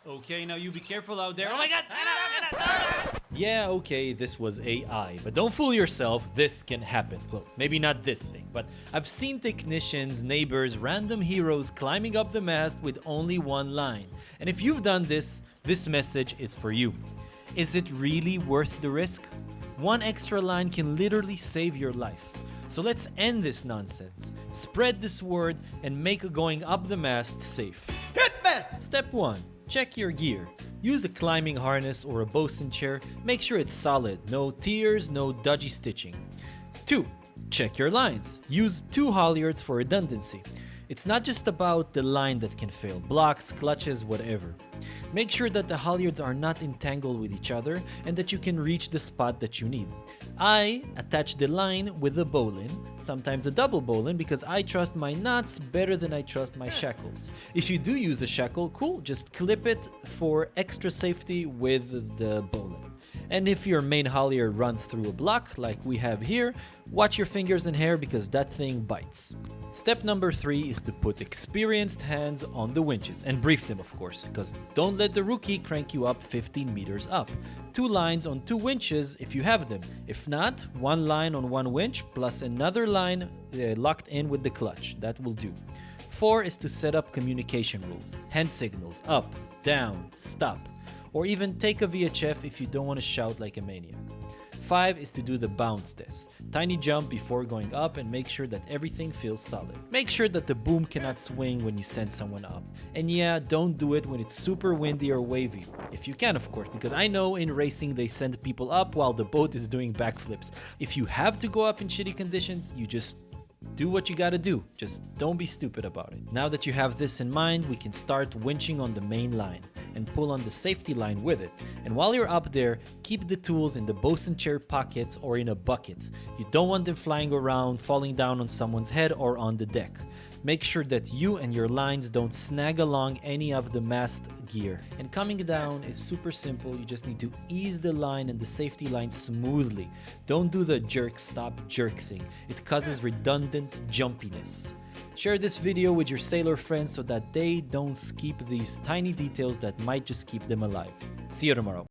Okay, now you be careful out there. Oh my god! Yeah, okay, this was AI, but don't fool yourself, this can happen. Well, maybe not this thing, but I've seen technicians, neighbors, random heroes climbing up the mast with only one line. And if you've done this, this message is for you. Is it really worth the risk? One extra line can literally save your life. So let's end this nonsense, spread this word, and make going up the mast safe. Step 1. Check your gear. Use a climbing harness or a bosun chair. Make sure it's solid. No tears, no dodgy stitching. 2. Check your lines. Use 2 halyards for redundancy. It's not just about the line that can fail. Blocks, clutches, whatever. Make sure that the halyards are not entangled with each other and that you can reach the spot that you need. I attach the line with a bowline, sometimes a double bowline, because I trust my knots better than I trust my shackles. If you do use a shackle, cool, just clip it for extra safety with the bowline. And if your main halyard runs through a block like we have here, watch your fingers and hair because that thing bites. Step number 3 is to put experienced hands on the winches and brief them, of course, because don't let the rookie crank you up 15 meters up. 2 lines on 2 winches if you have them. If not, 1 line on 1 winch plus another line locked in with the clutch. That will do. 4 is to set up communication rules, hand signals, up, down, stop, or even take a VHF if you don't want to shout like a maniac. 5 is to do the bounce test. Tiny jump before going up and make sure that everything feels solid. Make sure that the boom cannot swing when you send someone up. And yeah, don't do it when it's super windy or wavy. If you can, of course, because I know in racing they send people up while the boat is doing backflips. If you have to go up in shitty conditions, you just do what you gotta do. Just don't be stupid about it. Now that you have this in mind, we can start winching on the main line and pull on the safety line with it. And while you're up there, keep the tools in the bosun chair pockets or in a bucket. You don't want them flying around, falling down on someone's head or on the deck. Make sure that you and your lines don't snag along any of the mast gear. And coming down is super simple. You just need to ease the line and the safety line smoothly. Don't do the jerk, stop, jerk thing. It causes redundant jumpiness. Share this video with your sailor friends so that they don't skip these tiny details that might just keep them alive. See you tomorrow.